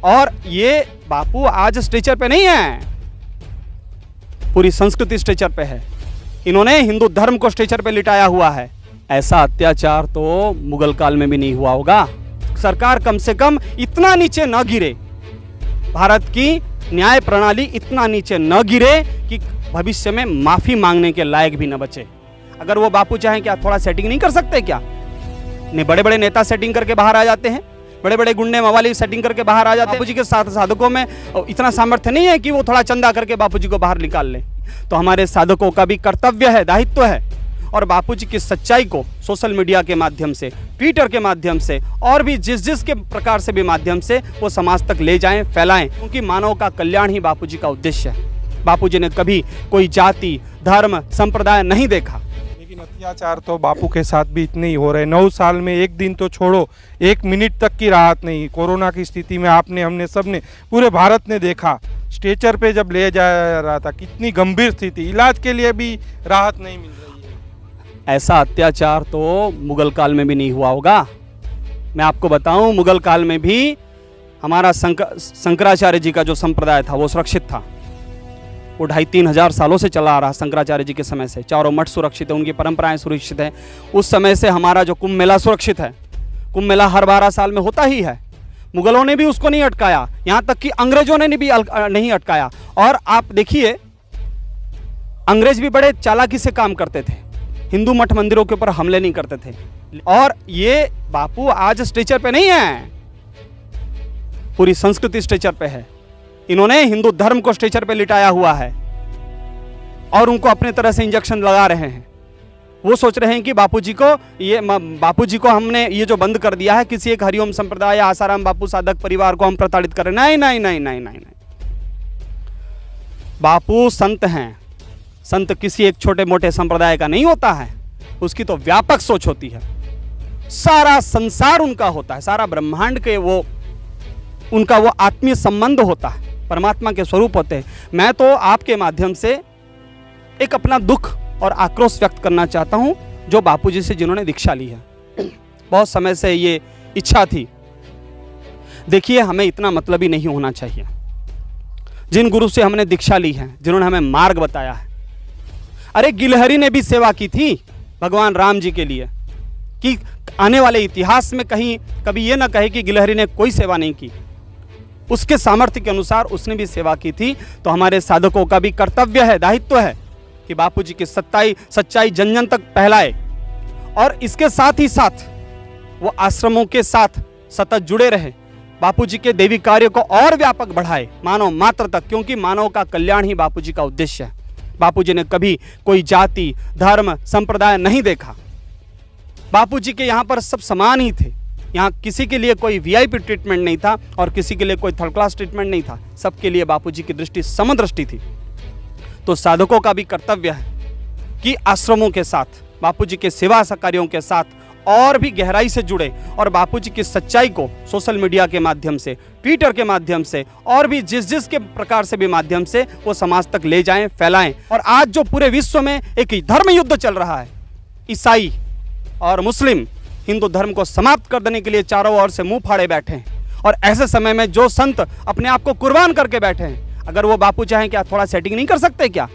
और ये बापू आज स्ट्रेचर पे नहीं है, पूरी संस्कृति स्ट्रेचर पे है। इन्होंने हिंदू धर्म को स्ट्रेचर पे लिटाया हुआ है। ऐसा अत्याचार तो मुगल काल में भी नहीं हुआ होगा। सरकार कम से कम इतना नीचे न गिरे, भारत की न्याय प्रणाली इतना नीचे न गिरे कि भविष्य में माफी मांगने के लायक भी न बचे। अगर वो बापू चाहें क्या थोड़ा सेटिंग नहीं कर सकते क्या? नहीं, बड़े बड़े नेता सेटिंग करके बाहर आ जाते हैं, बड़े बड़े गुंडे मवाली सेटिंग करके बाहर आ जाते हैं। बापूजी के साधकों में इतना सामर्थ्य नहीं है कि वो थोड़ा चंदा करके बापूजी को बाहर निकाल लें। तो हमारे साधकों का भी कर्तव्य है, दायित्व है, और बापूजी की सच्चाई को सोशल मीडिया के माध्यम से, ट्विटर के माध्यम से और भी जिस के प्रकार से भी माध्यम से वो समाज तक ले जाएं, फैलाएं, क्योंकि मानव का कल्याण ही बापूजी का उद्देश्य है। बापूजी ने कभी कोई जाति, धर्म, संप्रदाय नहीं देखा। लेकिन अत्याचार तो बापू के साथ भी इतने ही हो रहे। 9 साल में एक दिन तो छोड़ो, 1 मिनट तक की राहत नहीं। कोरोना की स्थिति में आपने, हमने, सबने, पूरे भारत ने देखा, स्ट्रेचर पे जब ले जा रहा था, कितनी गंभीर स्थिति, इलाज के लिए भी राहत नहीं मिल रही है। ऐसा अत्याचार तो मुगल काल में भी नहीं हुआ होगा। मैं आपको बताऊं, मुगल काल में भी हमारा शंकराचार्य जी का जो संप्रदाय था वो सुरक्षित था। वो 2,500-3 हजार सालों से चला आ रहा। शंकराचार्य जी के समय से चारों मठ सुरक्षित है, उनकी परंपराएं सुरक्षित है। उस समय से हमारा जो कुंभ मेला सुरक्षित है। कुंभ मेला हर 12 साल में होता ही है। मुगलों ने भी उसको नहीं अटकाया, यहाँ तक कि अंग्रेजों ने भी नहीं अटकाया। और आप देखिए, अंग्रेज भी बड़े चालाकी से काम करते थे, हिंदू मठ मंदिरों के ऊपर हमले नहीं करते थे। और ये बापू आज स्ट्रेचर पे नहीं है, पूरी संस्कृति स्ट्रेचर पे है। इन्होंने हिंदू धर्म को स्ट्रेचर पे लिटाया हुआ है और उनको अपने तरह से इंजेक्शन लगा रहे हैं। वो सोच रहे हैं कि बापूजी को हमने ये जो बंद कर दिया है, किसी एक हरिओम संप्रदाय या आसाराम बापू साधक परिवार को हम प्रताड़ित करें। नहीं नहीं नहीं नहीं नहीं नहीं, बापू संत हैं। संत किसी एक छोटे मोटे संप्रदाय का नहीं होता है, उसकी तो व्यापक सोच होती है। सारा संसार उनका होता है, सारा ब्रह्मांड के उनका वो आत्मीय संबंध होता है, परमात्मा के स्वरूप होते हैं। मैं तो आपके माध्यम से एक अपना दुख और आक्रोश व्यक्त करना चाहता हूं, जो बापूजी से जिन्होंने दीक्षा ली है। बहुत समय से ये इच्छा थी। देखिए, हमें इतना मतलबी नहीं होना चाहिए। जिन गुरु से हमने दीक्षा ली है, जिन्होंने हमें मार्ग बताया है, अरे गिलहरी ने भी सेवा की थी भगवान राम जी के लिए, कि आने वाले इतिहास में कहीं कभी ये ना कहे कि गिलहरी ने कोई सेवा नहीं की। उसके सामर्थ्य के अनुसार उसने भी सेवा की थी। तो हमारे साधकों का भी कर्तव्य है, दायित्व है कि बापूजी की सच्चाई जन जन तक फैलाए, और इसके साथ ही साथ वो आश्रमों के साथ सतत जुड़े रहे, बापूजी के दैवी कार्य को और व्यापक बढ़ाए, मानव मात्र तक, क्योंकि मानव का कल्याण ही बापूजी का उद्देश्य है। बापूजी ने कभी कोई जाति, धर्म, संप्रदाय नहीं देखा। बापूजी के यहाँ पर सब समान ही थे। यहाँ किसी के लिए कोई वीआईपी ट्रीटमेंट नहीं था और किसी के लिए कोई थर्ड क्लास ट्रीटमेंट नहीं था। सबके लिए बापूजी की दृष्टि समदृष्टि थी। तो साधकों का भी कर्तव्य है कि आश्रमों के साथ, बापूजी के सेवा कार्यों के साथ और भी गहराई से जुड़े, और बापूजी की सच्चाई को सोशल मीडिया के माध्यम से, ट्विटर के माध्यम से और भी जिस के प्रकार से भी माध्यम से वो समाज तक ले जाएं, फैलाएं। और आज जो पूरे विश्व में एक धर्म युद्ध चल रहा है, ईसाई और मुस्लिम हिंदू धर्म को समाप्त कर देने के लिए चारों ओर से मुंह फाड़े बैठे हैं, और ऐसे समय में जो संत अपने आप को कुर्बान करके बैठे हैं, अगर वो बापू चाहें क्या थोड़ा सेटिंग नहीं कर सकते क्या?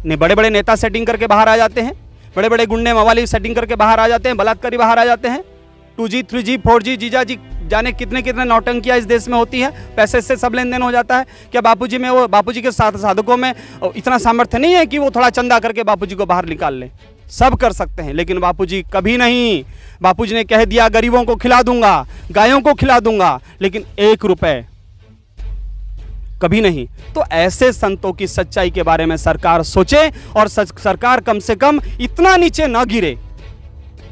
नहीं, बड़े बड़े नेता सेटिंग करके बाहर आ जाते हैं, बड़े बड़े गुंडे मवाली सेटिंग करके बाहर आ जाते हैं, बलात्कारी बाहर आ जाते हैं। 2G 3G 4G जीजा जी जाने कितने कितने नौटंकियां इस देश में होती है, पैसे से सब लेन देन हो जाता है। क्या बापूजी के साधकों में इतना सामर्थ्य नहीं है कि वो थोड़ा चंदा करके बापूजी को बाहर निकाल ले? सब कर सकते हैं, लेकिन बापूजी कभी नहीं। बापूजी ने कह दिया गरीबों को खिला दूंगा, गायों को खिला दूंगा, लेकिन 1 रुपए कभी नहीं। तो ऐसे संतों की सच्चाई के बारे में सरकार सोचे, और सरकार कम से कम इतना नीचे न गिरे,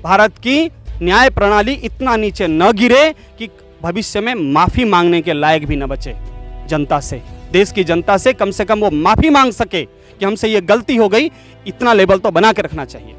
भारत की न्याय प्रणाली इतना नीचे न गिरे कि भविष्य में माफी मांगने के लायक भी न बचे। जनता से, देश की जनता से कम वो माफी मांग सके कि हमसे ये गलती हो गई। इतना लेवल तो बना के रखना चाहिए।